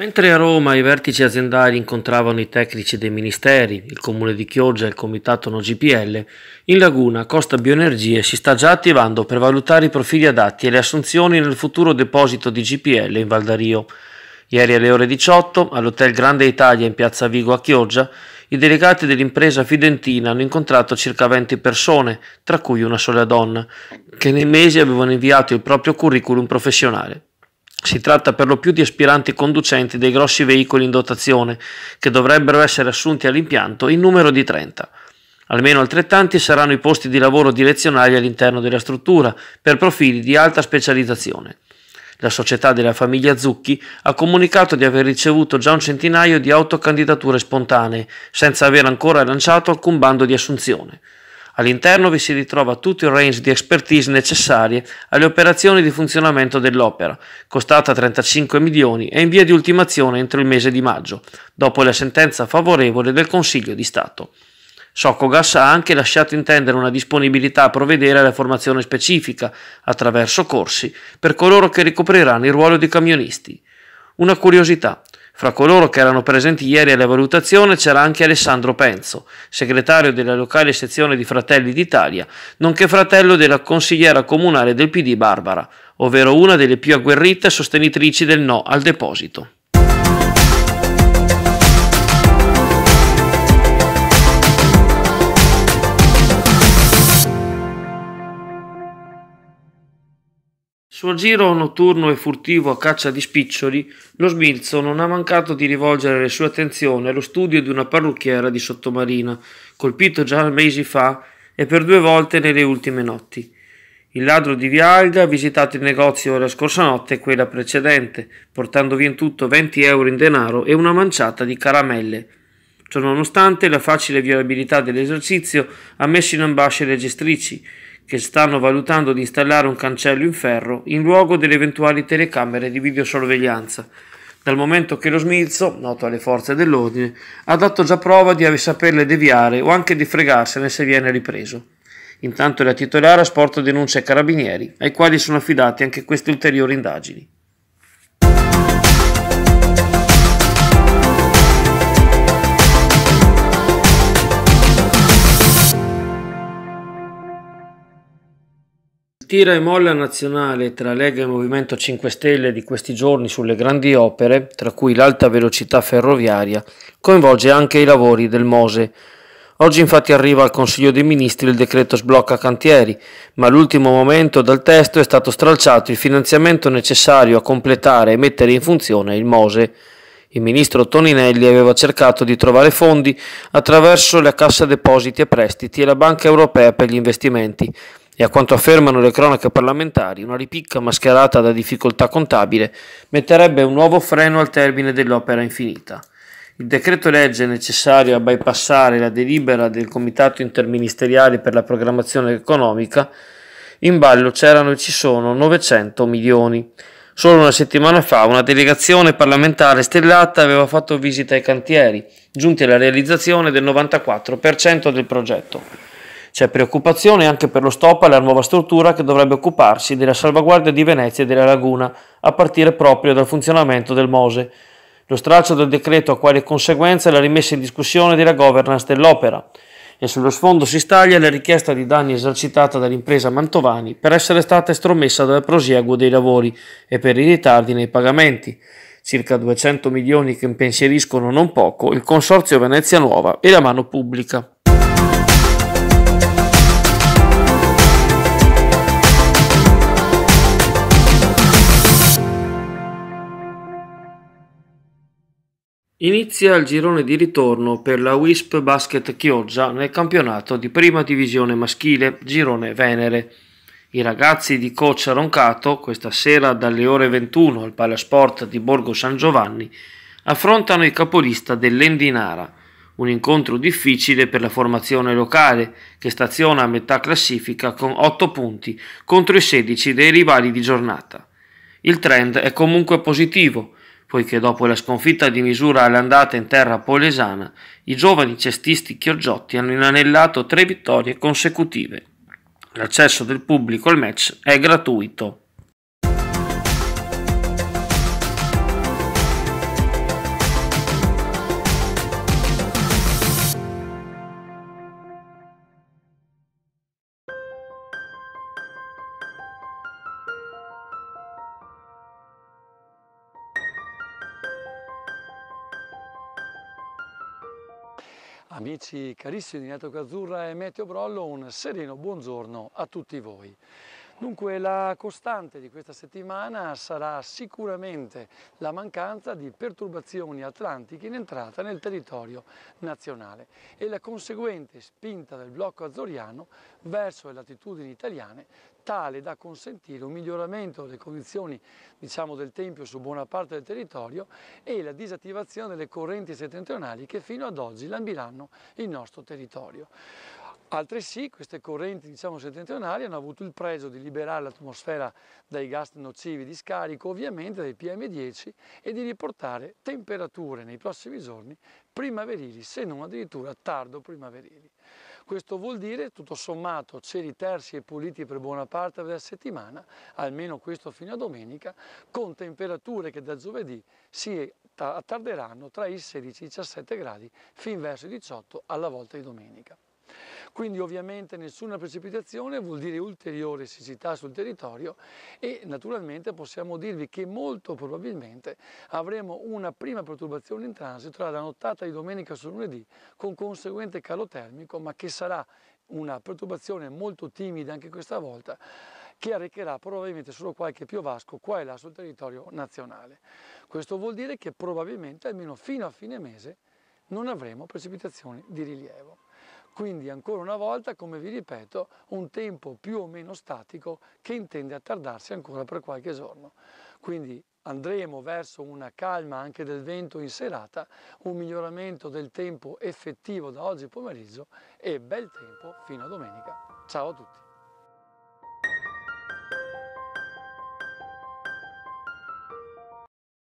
Mentre a Roma i vertici aziendali incontravano i tecnici dei ministeri, il comune di Chioggia e il comitato No GPL, in Laguna Costa Bioenergie si sta già attivando per valutare i profili adatti e le assunzioni nel futuro deposito di GPL in Val d'Ario. Ieri alle ore 18, all'Hotel Grande Italia in Piazza Vigo a Chioggia, i delegati dell'impresa fidentina hanno incontrato circa 20 persone, tra cui una sola donna, che nei mesi avevano inviato il proprio curriculum professionale. Si tratta per lo più di aspiranti conducenti dei grossi veicoli in dotazione, che dovrebbero essere assunti all'impianto in numero di 30. Almeno altrettanti saranno i posti di lavoro direzionali all'interno della struttura, per profili di alta specializzazione. La società della famiglia Zucchi ha comunicato di aver ricevuto già un centinaio di autocandidature spontanee, senza aver ancora lanciato alcun bando di assunzione. All'interno vi si ritrova tutto il range di expertise necessarie alle operazioni di funzionamento dell'opera, costata 35 milioni e in via di ultimazione entro il mese di maggio, dopo la sentenza favorevole del Consiglio di Stato. Socogas ha anche lasciato intendere una disponibilità a provvedere alla formazione specifica, attraverso corsi, per coloro che ricopriranno il ruolo di camionisti. Una curiosità: fra coloro che erano presenti ieri alla valutazione c'era anche Alessandro Penzo, segretario della locale sezione di Fratelli d'Italia, nonché fratello della consigliera comunale del PD Barbara, ovvero una delle più agguerrite sostenitrici del no al deposito. Suo giro notturno e furtivo a caccia di spiccioli, lo Smilzo non ha mancato di rivolgere le sue attenzioni allo studio di una parrucchiera di Sottomarina, colpito già mesi fa e per 2 volte nelle ultime notti. Il ladro di Via Alga ha visitato il negozio la scorsa notte e quella precedente, portando via in tutto 20 euro in denaro e una manciata di caramelle. Ciononostante, la facile viabilità dell'esercizio ha messo in ambasce le gestrici, che stanno valutando di installare un cancello in ferro in luogo delle eventuali telecamere di videosorveglianza, dal momento che lo Smilzo, noto alle forze dell'ordine, ha dato già prova di saperle deviare o anche di fregarsene se viene ripreso. Intanto la titolare ha sporto denunce ai carabinieri, ai quali sono affidate anche queste ulteriori indagini. Il tira e molla nazionale tra Lega e Movimento 5 Stelle di questi giorni sulle grandi opere, tra cui l'alta velocità ferroviaria, coinvolge anche i lavori del Mose. Oggi infatti arriva al Consiglio dei Ministri il decreto sblocca cantieri, ma all'ultimo momento dal testo è stato stralciato il finanziamento necessario a completare e mettere in funzione il Mose. Il ministro Toninelli aveva cercato di trovare fondi attraverso la Cassa Depositi e Prestiti e la Banca Europea per gli investimenti, e a quanto affermano le cronache parlamentari, una ripicca mascherata da difficoltà contabile metterebbe un nuovo freno al termine dell'opera infinita. Il decreto legge necessario a bypassare la delibera del Comitato Interministeriale per la Programmazione Economica, in ballo c'erano e ci sono 900 milioni. Solo una settimana fa una delegazione parlamentare stellata aveva fatto visita ai cantieri, giunti alla realizzazione del 94% del progetto. C'è preoccupazione anche per lo stop alla nuova struttura che dovrebbe occuparsi della salvaguardia di Venezia e della laguna, a partire proprio dal funzionamento del Mose. Lo stralcio del decreto ha quale conseguenza la rimessa in discussione della governance dell'opera, e sullo sfondo si staglia la richiesta di danni esercitata dall'impresa Mantovani per essere stata estromessa dal prosieguo dei lavori e per i ritardi nei pagamenti. Circa 200 milioni che impensieriscono non poco il Consorzio Venezia Nuova e la mano pubblica. Inizia il girone di ritorno per la Wisp Basket Chioggia nel campionato di prima divisione maschile, girone Venere. I ragazzi di coach Roncato, questa sera dalle ore 21 al Palasport di Borgo San Giovanni, affrontano il capolista dell'Endinara, un incontro difficile per la formazione locale che staziona a metà classifica con 8 punti contro i 16 dei rivali di giornata. Il trend è comunque positivo, poiché dopo la sconfitta di misura all'andata in terra polesana, i giovani cestisti chioggiotti hanno inanellato 3 vittorie consecutive. L'accesso del pubblico al match è gratuito. Amici carissimi di Network Azzurra e Meteo Brollo, un sereno buongiorno a tutti voi. Dunque la costante di questa settimana sarà sicuramente la mancanza di perturbazioni atlantiche in entrata nel territorio nazionale e la conseguente spinta del blocco azzoriano verso le latitudini italiane, tale da consentire un miglioramento delle condizioni del tempo su buona parte del territorio e la disattivazione delle correnti settentrionali che fino ad oggi lambiranno il nostro territorio. Altresì queste correnti settentrionali hanno avuto il pregio di liberare l'atmosfera dai gas nocivi di scarico, ovviamente dai PM10, e di riportare temperature nei prossimi giorni primaverili, se non addirittura tardo primaverili. Questo vuol dire, tutto sommato, cieli tersi e puliti per buona parte della settimana, almeno questo fino a domenica, con temperature che da giovedì si attarderanno tra i 16 e i 17 gradi fin verso i 18 alla volta di domenica. Quindi ovviamente nessuna precipitazione vuol dire ulteriore siccità sul territorio e naturalmente possiamo dirvi che molto probabilmente avremo una prima perturbazione in transito tra la nottata di domenica su lunedì con conseguente calo termico, ma che sarà una perturbazione molto timida anche questa volta, che arrecherà probabilmente solo qualche piovasco qua e là sul territorio nazionale. Questo vuol dire che probabilmente almeno fino a fine mese non avremo precipitazioni di rilievo. Quindi ancora una volta, come vi ripeto, un tempo più o meno statico che intende attardarsi ancora per qualche giorno. Quindi andremo verso una calma anche del vento in serata, un miglioramento del tempo effettivo da oggi pomeriggio e bel tempo fino a domenica. Ciao a tutti!